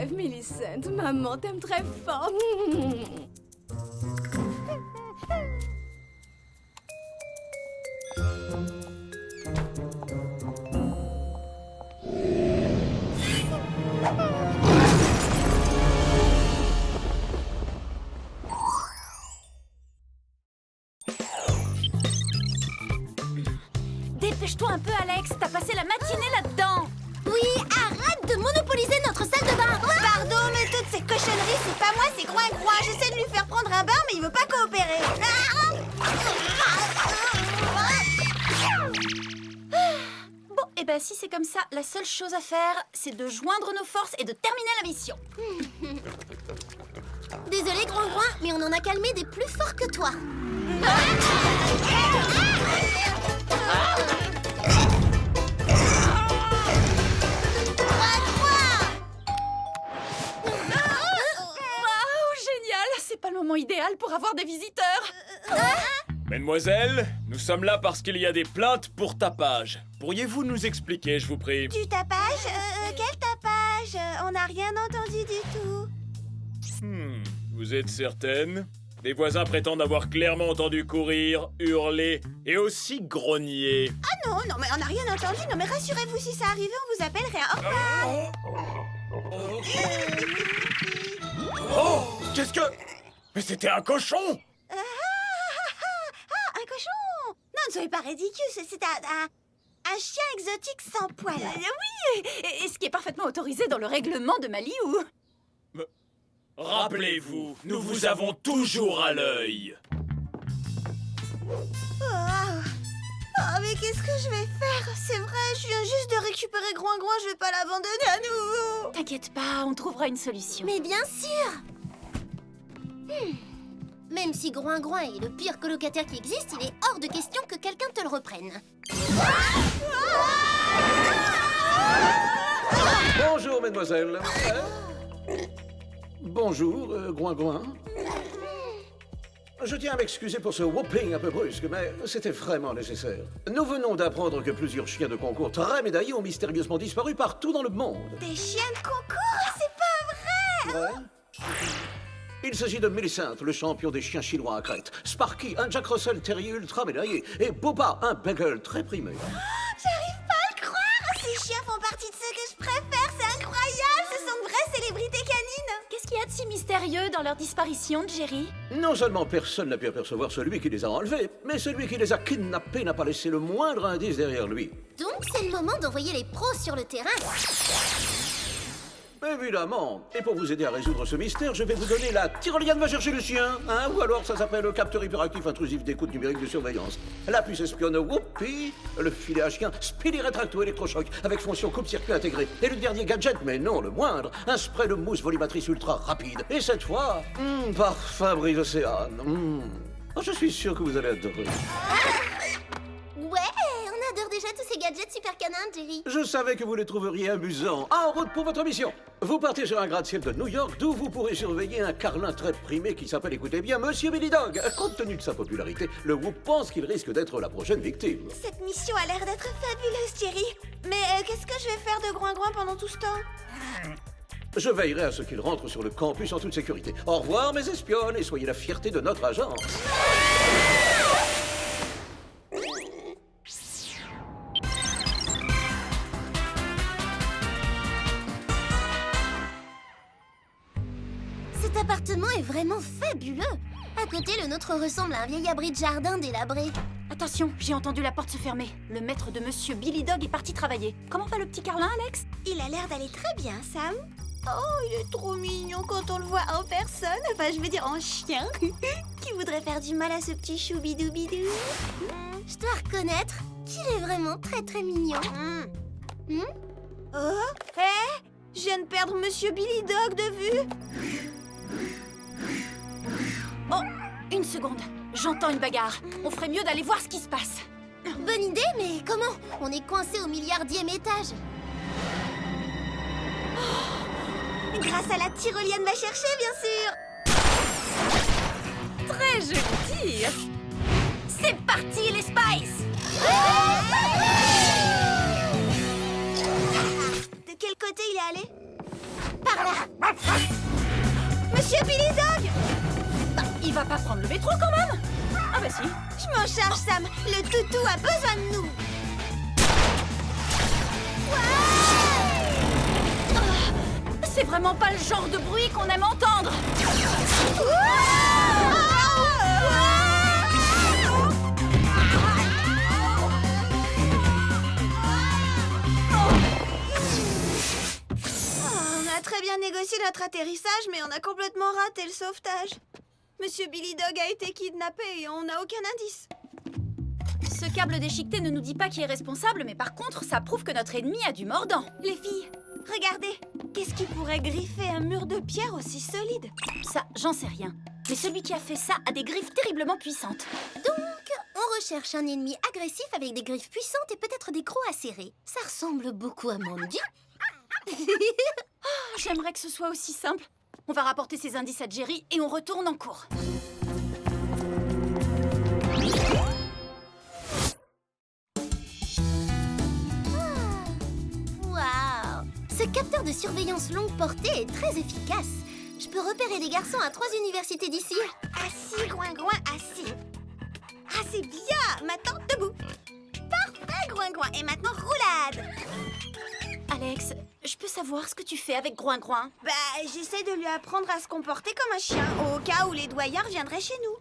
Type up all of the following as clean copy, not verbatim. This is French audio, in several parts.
rêve, Millicent. Maman t'aime très fort. Dépêche-toi un peu, Alex. T'as passé la matinée là-dedans. Oui, arrête de monopoliser notre salle de bain. Pardon, mais toutes ces cochonneries, c'est pas moi, c'est Groin-Groin. J'essaie de lui faire prendre un bain, mais il veut pas coopérer. Bon, et ben si c'est comme ça, la seule chose à faire, c'est de joindre nos forces et de terminer la mission. Désolé, Groin-Groin, mais on en a calmé des plus forts que toi. Waouh, génial. C'est pas le moment idéal pour avoir des visiteurs. Mesdemoiselles, nous sommes là parce qu'il y a des plaintes pour tapage. Pourriez-vous nous expliquer, je vous prie? Du tapage quel tapage On n'a rien entendu du tout. Vous êtes certaine? Les voisins prétendent avoir clairement entendu courir, hurler et aussi grogner. Ah non, mais on n'a rien entendu. Non, mais rassurez-vous, si ça arrivait, on vous appellerait. Au revoir. Oh! Qu'est-ce que... Mais c'était un cochon! Un cochon. Non, ne soyez pas ridicule, c'est un chien exotique sans poil. Oui, et ce qui est parfaitement autorisé dans le règlement de Maliou. Rappelez-vous, nous vous avons toujours à l'œil. Oh, mais qu'est-ce que je vais faire? C'est vrai, je viens juste de récupérer Groin-Groin, je vais pas l'abandonner à nouveau. T'inquiète pas, on trouvera une solution. Mais bien sûr. Même si Groin-Groin est le pire colocataire qui existe, il est hors de question que quelqu'un te le reprenne. Bonjour, mesdemoiselles. Bonjour, Groin-Groin. Je tiens à m'excuser pour ce whooping un peu brusque, mais c'était vraiment nécessaire. Nous venons d'apprendre que plusieurs chiens de concours très médaillés ont mystérieusement disparu partout dans le monde. Des chiens de concours? C'est pas vrai! Ouais. Il s'agit de Millicent, le champion des chiens chinois à Crète, Sparky, un Jack Russell terrier ultra médaillé, et Boba, un beagle très primé. J'arrive pas à le croire! Ces chiens font partie de ceux que je préfère, c'est incroyable! Ce sont de vraies célébrités canines! Qu'est-ce qu'il y a de si mystérieux dans leur disparition, Jerry? Non seulement personne n'a pu apercevoir celui qui les a enlevés, mais celui qui les a kidnappés n'a pas laissé le moindre indice derrière lui. Donc c'est le moment d'envoyer les pros sur le terrain. Évidemment. Et pour vous aider à résoudre ce mystère, je vais vous donner la tyrolienne va chercher le chien, hein, ou alors ça s'appelle le capteur hyperactif intrusif d'écoute numérique de surveillance. La puce espionne Whoopi, le filet à chien Speedy Retracto électrochoc avec fonction coupe-circuit intégrée. Et le dernier gadget, mais non le moindre, un spray de mousse volumatrice ultra rapide. Et cette fois, par Fabrice Océane. Oh, je suis sûr que vous allez adorer. Ouais, on adore déjà tous ces gadgets super canins, Jerry. Je savais que vous les trouveriez amusants. En route pour votre mission. Vous partez sur un gratte-ciel de New York, d'où vous pourrez surveiller un carlin très primé qui s'appelle, écoutez bien, Monsieur Billy Dog. Compte tenu de sa popularité, le Whoop pense qu'il risque d'être la prochaine victime. Cette mission a l'air d'être fabuleuse, Jerry. Mais qu'est-ce que je vais faire de Groin-Groin pendant tout ce temps? Je veillerai à ce qu'il rentre sur le campus en toute sécurité. Au revoir, mes espionnes, et soyez la fierté de notre agence. Cet appartement est vraiment fabuleux. À côté, le nôtre ressemble à un vieil abri de jardin délabré. Attention, j'ai entendu la porte se fermer. Le maître de Monsieur Billy Dog est parti travailler. Comment va le petit Carlin, Alex? Il a l'air d'aller très bien, Sam. Oh, il est trop mignon quand on le voit en personne. Enfin, je veux dire en chien. Qui voudrait faire du mal à ce petit choubidoubidou? Je dois reconnaître qu'il est vraiment très très mignon. Oh, je viens de perdre Monsieur Billy Dog de vue. Oh, une seconde. J'entends une bagarre. On ferait mieux d'aller voir ce qui se passe. Bonne idée, mais comment? On est coincé au milliardième étage. Grâce à la tyrolienne va chercher, bien sûr. Très joli tir. C'est parti, les Spice. De quel côté il est allé? Par par là. Monsieur Billy Dog! Bah, il va pas prendre le métro quand même. Ah bah si. Je m'en charge, Sam. Le toutou a besoin de nous. C'est vraiment pas le genre de bruit qu'on aime entendre. On a très bien négocié notre atterrissage, mais on a complètement raté le sauvetage. Monsieur Billy Dog a été kidnappé et on n'a aucun indice. Ce câble déchiqueté ne nous dit pas qui est responsable, mais par contre, ça prouve que notre ennemi a du mordant. Les filles, regardez. Qu'est-ce qui pourrait griffer un mur de pierre aussi solide? Ça, j'en sais rien. Mais celui qui a fait ça a des griffes terriblement puissantes. Donc, on recherche un ennemi agressif avec des griffes puissantes et peut-être des crocs acérés. Ça ressemble beaucoup à Mandy. J'aimerais que ce soit aussi simple. On va rapporter ces indices à Jerry et on retourne en cours. Waouh! Ce capteur de surveillance longue portée est très efficace. Je peux repérer des garçons à 3 universités d'ici. Assis, Gouin-Gouin, assis. Ah, c'est bien. Maintenant, debout. Parfait, Gouin-Gouin. Et maintenant, roulade. Alex, je peux savoir ce que tu fais avec Gouin-Gouin? Bah, j'essaie de lui apprendre à se comporter comme un chien, au cas où les doyens reviendraient chez nous.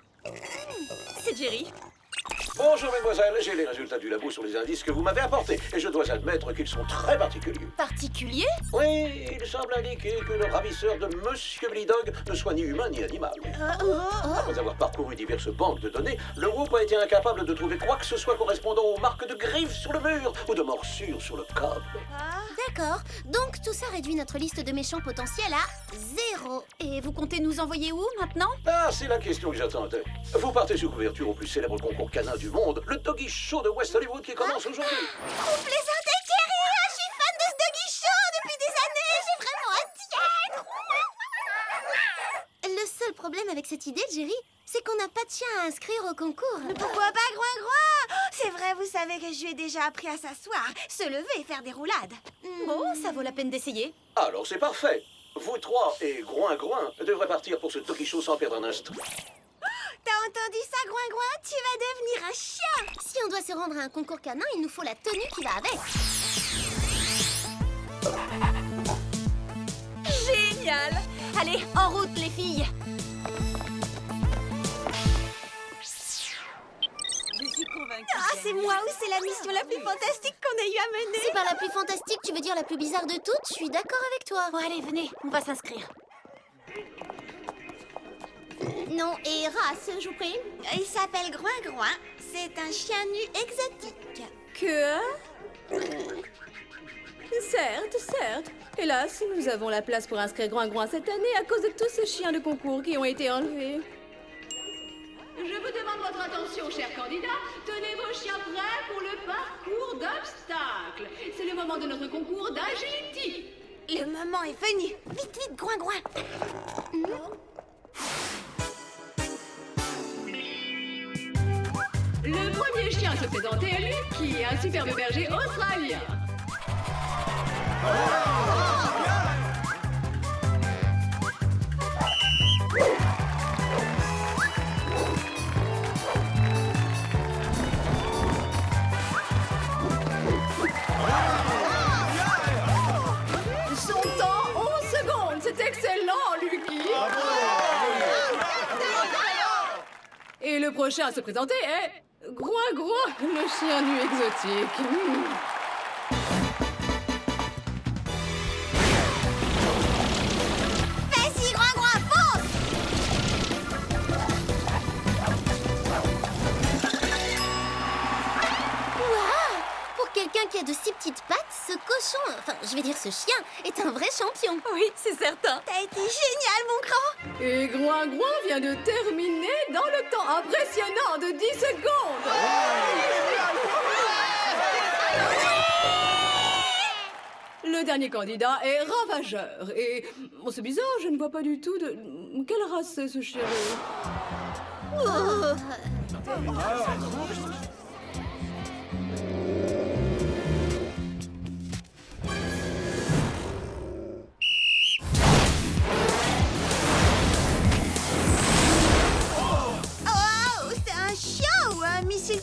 C'est Jerry. Bonjour, mesdemoiselles. J'ai les résultats du labo sur les indices que vous m'avez apportés. Et je dois admettre qu'ils sont très particuliers. Particulier? Oui, il semble indiquer que le ravisseur de Monsieur Billy Dog ne soit ni humain ni animal. Après avoir parcouru diverses banques de données, le groupe a été incapable de trouver quoi que ce soit correspondant aux marques de griffes sur le mur ou de morsures sur le câble. D'accord. Donc, tout ça réduit notre liste de méchants potentiels à 0. Et vous comptez nous envoyer où maintenant? Ah, c'est la question que j'attendais. Vous partez sous couverture au plus célèbre concours canin du monde, le Doggy Show de West Hollywood qui commence aujourd'hui. Vous plaisantez, Jerry? Je suis fan de ce Doggy Show depuis des années. J'ai vraiment hâte d'y être. Le seul problème avec cette idée, Jerry, c'est qu'on n'a pas de chien à inscrire au concours. Pourquoi pas, Gouin-Gouin? C'est vrai, vous savez que je lui ai déjà appris à s'asseoir, se lever et faire des roulades. Bon, ça vaut la peine d'essayer. Alors c'est parfait. Vous trois et Gouin-Gouin devraient partir pour ce Doggy Show sans perdre un instant. T'as entendu ça, Gouin-Gouin? Tu vas devenir un chien. Si on doit se rendre à un concours canin, il nous faut la tenue qui va avec. Génial! Allez, en route les filles! Je suis convaincue. Ah, c'est moi ou c'est la mission la plus fantastique qu'on ait eu à mener? Si par la plus fantastique, tu veux dire la plus bizarre de toutes, je suis d'accord avec toi. Bon allez, venez, on va s'inscrire. Nom et race, je vous prie. Il s'appelle Gouin-Gouin. C'est un chien nu exotique. Que? Certes, certes. Hélas, nous avons la place pour inscrire Gouin-Gouin cette année à cause de tous ces chiens de concours qui ont été enlevés. Je vous demande votre attention, chers candidats. Tenez vos chiens prêts pour le parcours d'obstacles. C'est le moment de notre concours d'agility. Le moment est venu. Vite, vite, Gouin-Gouin. Le premier chien à se présenter est lui, qui est un superbe berger australien. Son temps, 11 secondes. C'est excellent, Lucky. Et le prochain à se présenter est Gouin-Gouin, le chien nu exotique. Vas-y, Gouin-Gouin, fonce! Waouh! Pour quelqu'un qui a de si petites pattes, ce cochon, enfin, je vais dire ce chien, est un vrai champion. Oui, c'est certain. T'as été génial, mon grand! Et Gouin-Gouin vient de terminer dans le temps impressionnant de 10 secondes. Le dernier candidat est Ravageur. Et bon, c'est bizarre, je ne vois pas du tout de... Quelle race c'est ce chien?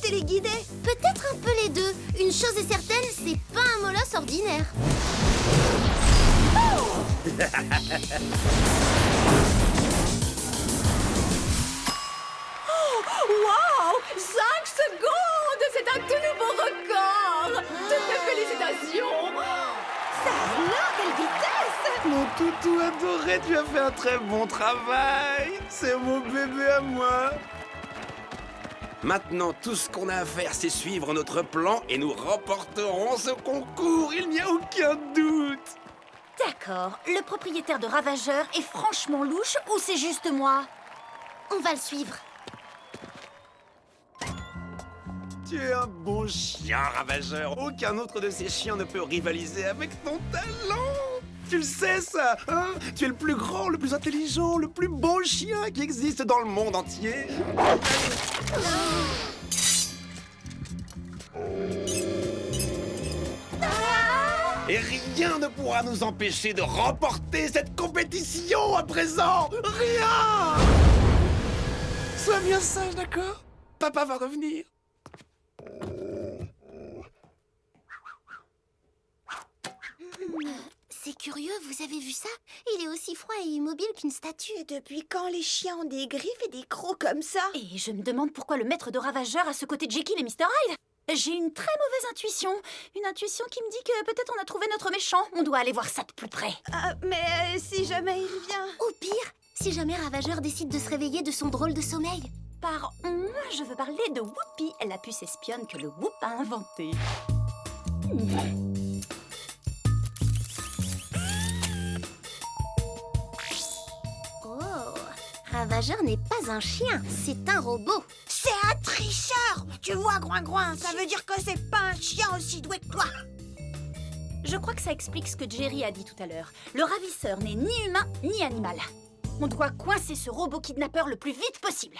téléguidé? Peut-être un peu les deux. Une chose est certaine, c'est pas un molosse ordinaire. Wow! 5 secondes! C'est un tout nouveau record! Toutes mes félicitations! Ça alors, quelle vitesse! Mon toutou adoré, tu as fait un très bon travail. C'est mon bébé à moi. Maintenant, tout ce qu'on a à faire, c'est suivre notre plan et nous remporterons ce concours. Il n'y a aucun doute. D'accord, le propriétaire de Ravageur est franchement louche ou c'est juste moi? On va le suivre. Tu es un bon chien, Ravageur. Aucun autre de ces chiens ne peut rivaliser avec ton talent. Tu le sais, ça, hein? Tu es le plus grand, le plus intelligent, le plus beau chien qui existe dans le monde entier. Et rien ne pourra nous empêcher de remporter cette compétition à présent. Rien! Sois bien sage, d'accord? Papa va revenir. C'est curieux, vous avez vu ça? Il est aussi froid et immobile qu'une statue. Et depuis quand les chiens ont des griffes et des crocs comme ça? Et je me demande pourquoi le maître de Ravageur a ce côté Jekyll et Mr. Hyde. J'ai une très mauvaise intuition. Une intuition qui me dit que peut-être on a trouvé notre méchant. On doit aller voir ça de plus près. Mais si jamais il revient... Au pire, si jamais Ravageur décide de se réveiller de son drôle de sommeil. Par on, je veux parler de Whoopi, la puce espionne que le Whoop a inventée. Oh, Ravageur n'est pas un chien, c'est un robot. C'est un tricheur! Tu vois, Groin-Groin, ça veut dire que c'est pas un chien aussi doué que toi! Je crois que ça explique ce que Jerry a dit tout à l'heure. Le ravisseur n'est ni humain ni animal. On doit coincer ce robot kidnappeur le plus vite possible.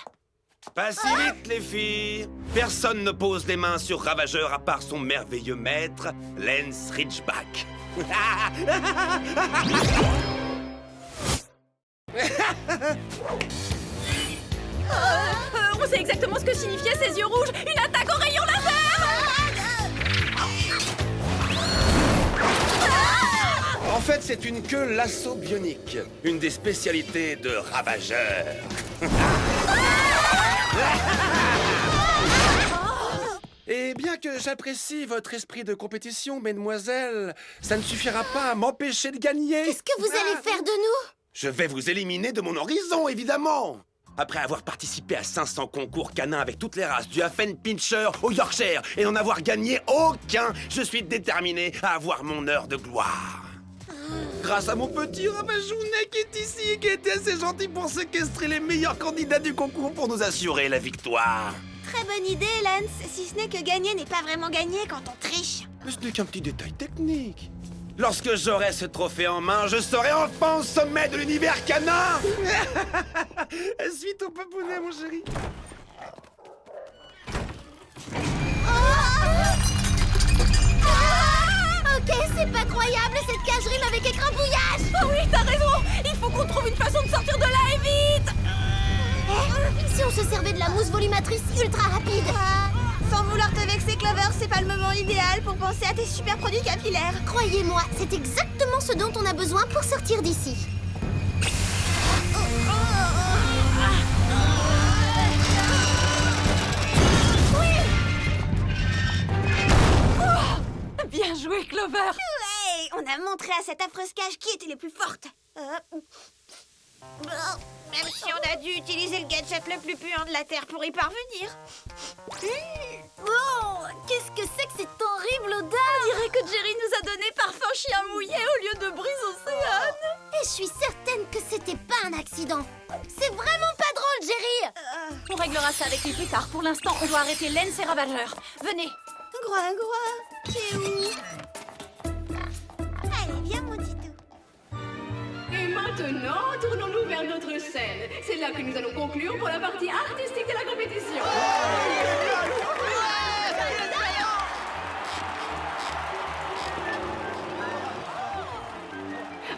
Pas si vite, les filles. Personne ne pose les mains sur Ravageur à part son merveilleux maître, Lance Ridgeback. On sait exactement ce que signifiaient ces yeux rouges. Une attaque au rayon laser! En fait, c'est une queue lasso bionique, une des spécialités de Ravageur. Et bien que j'apprécie votre esprit de compétition, mesdemoiselles, ça ne suffira pas à m'empêcher de gagner. Qu'est-ce que vous allez faire de nous? Je vais vous éliminer de mon horizon, évidemment. Après avoir participé à 500 concours canins avec toutes les races, du Affenpinscher au Yorkshire, et n'en avoir gagné aucun, je suis déterminé à avoir mon heure de gloire. Grâce à mon petit Ravagounet qui est ici et qui a été assez gentil pour séquestrer les meilleurs candidats du concours pour nous assurer la victoire. Très bonne idée, Lance, si ce n'est que gagner n'est pas vraiment gagner quand on triche. Mais ce n'est qu'un petit détail technique. Lorsque j'aurai ce trophée en main, je serai enfin au sommet de l'univers canin. Suite au papounet, mon chéri. Ok, c'est pas croyable, cette cage rime avec écrabouillage. Oh oui, t'as raison! Il faut qu'on trouve une façon de sortir de là et vite! Si on se servait de la mousse volumatrice ultra rapide. Sans vouloir te vexer, Clover, c'est pas le moment idéal pour penser à tes super produits capillaires. Croyez-moi, c'est exactement ce dont on a besoin pour sortir d'ici. Bien joué, Clover! Ouais, on a montré à cette affreuse cage qui était les plus fortes. Même si on a dû utiliser le gadget le plus puant de la Terre pour y parvenir. Oh, qu'est-ce que c'est que cette horrible odeur? On dirait que Jerry nous a donné parfum chien mouillé au lieu de brise océane. Et je suis certaine que c'était pas un accident. C'est vraiment pas drôle, Jerry. On réglera ça avec lui plus tard. Pour l'instant, on doit arrêter Lance et Ravageur. Venez. Groin-Groin, t'es où? Allez, viens, mon titou. Et maintenant, tournons-nous vers notre scène. C'est là que nous allons conclure pour la partie artistique de la compétition.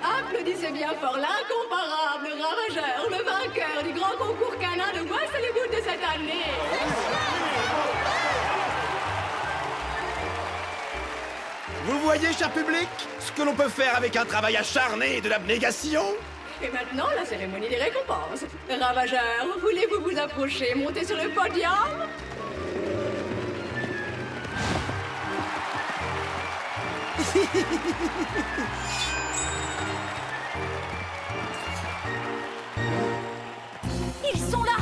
Applaudissez bien fort l'incomparable Ravageur, le vainqueur du grand concours canin de Bois-Hollywood de cette année. voyez, cher public, ce que l'on peut faire avec un travail acharné et de l'abnégation? Et maintenant, la cérémonie des récompenses. Ravageur, voulez-vous vous approcher, monter sur le podium? Ils sont là!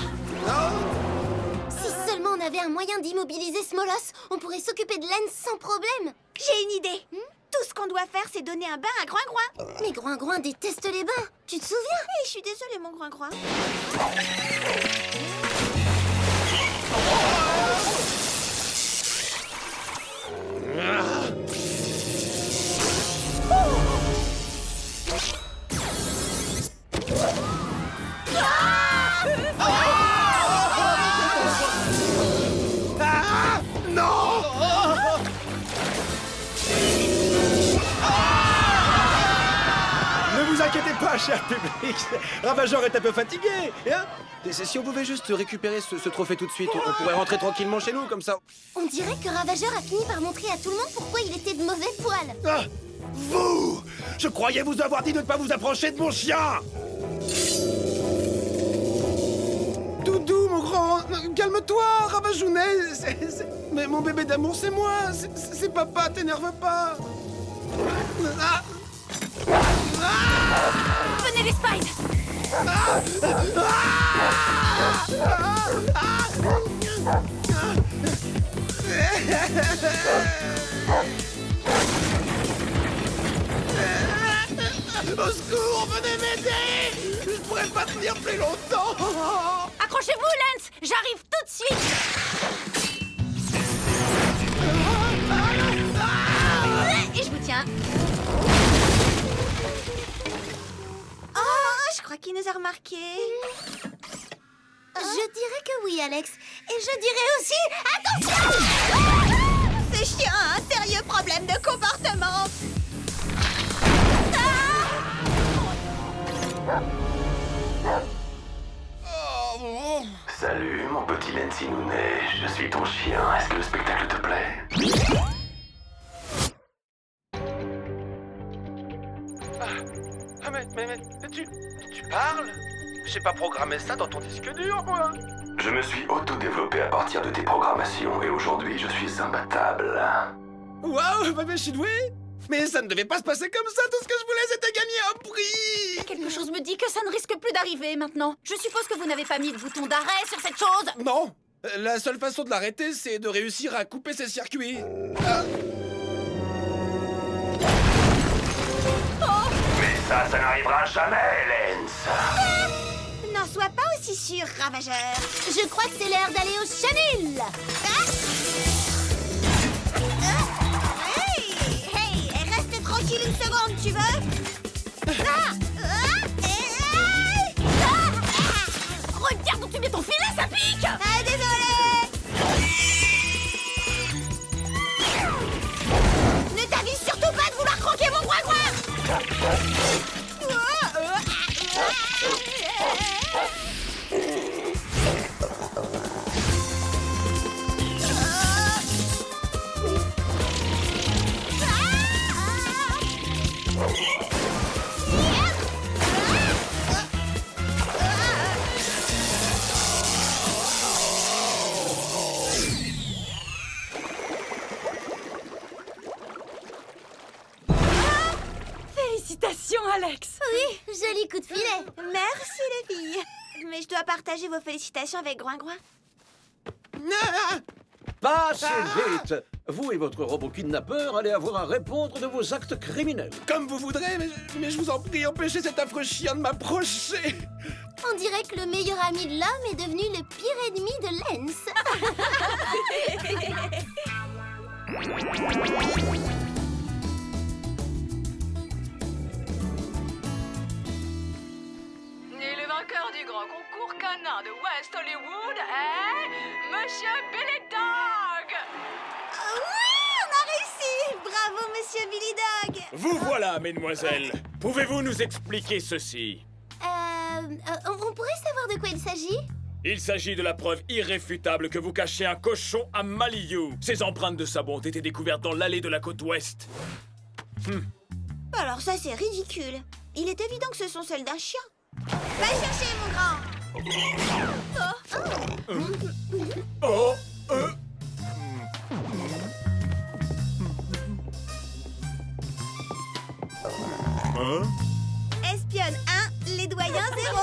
Si seulement on avait un moyen d'immobiliser Smolos, on pourrait s'occuper de Lens sans problème. J'ai une idée. Tout ce qu'on doit faire, c'est donner un bain à Groin-Groin. Mais Groin-Groin déteste les bains. Tu te souviens? Oui, je suis désolée, mon Groin-Groin. Ah! Non! Ne vous inquiétez pas, cher public. Ravageur est un peu fatigué. Hein? Et si on pouvait juste récupérer ce trophée tout de suite, on pourrait rentrer tranquillement chez nous, comme ça. On dirait que Ravageur a fini par montrer à tout le monde pourquoi il était de mauvais poil. Ah! Vous! Je croyais vous avoir dit de ne pas vous approcher de mon chien! Doudou, mon grand, calme-toi, Ravagounet. Mais mon bébé d'amour, c'est moi. C'est papa, t'énerve pas. Ah! Venez les Spies! Au secours, venez m'aider! Je pourrais pas tenir plus longtemps! Accrochez-vous, Lance! J'arrive tout de suite! Et je vous tiens. Oh, je crois qu'il nous a remarqués. Je dirais que oui, Alex. Et je dirais aussi... Attention! Ce chien a un sérieux problème de comportement. Salut, mon petit Lensinounet. Je suis ton chien. Est-ce que le spectacle te plaît? Mais tu parles? J'ai pas programmé ça dans ton disque dur, moi. Je me suis auto-développé à partir de tes programmations et aujourd'hui, je suis imbattable. Waouh, mais je suis doué. Mais ça ne devait pas se passer comme ça. Tout ce que je voulais, c'était gagner un prix. Quelque chose me dit que ça ne risque plus d'arriver maintenant. Je suppose que vous n'avez pas mis de bouton d'arrêt sur cette chose. Non. La seule façon de l'arrêter, c'est de réussir à couper ses circuits. Mais ça n'arrivera jamais, Lens. N'en sois pas aussi sûr, Ravageur. Je crois que c'est l'heure d'aller au chenil. Hey, reste tranquille une seconde, tu veux? Regarde où tu mets ton filet, ça pique! Ah, désolé. Ne t'avise surtout pas de vouloir croquer mon Groin-Groin. Félicitations, Alex! Oui, joli coup de filet. Merci les filles. Mais je dois partager vos félicitations avec Groin-Groin. Passez vite. Vous et votre robot kidnappeur allez avoir à répondre de vos actes criminels. Comme vous voudrez, mais je vous en prie, empêchez cet affreux chien de m'approcher. On dirait que le meilleur ami de l'homme est devenu le pire ennemi de Lens. Et le vainqueur du grand concours canin de West Hollywood est... Monsieur Billy Dog! Oui, on a réussi. Bravo, monsieur Billy Dog. Vous voilà, mesdemoiselles. Pouvez-vous nous expliquer ceci? On pourrait savoir de quoi il s'agit? Il s'agit de la preuve irréfutable que vous cachez un cochon à Maliou. Ses empreintes de savon ont été découvertes dans l'allée de la côte ouest. Alors ça, c'est ridicule. Il est évident que ce sont celles d'un chien. Va chercher, mon grand. Oh, Espionne 1, les doyens 0.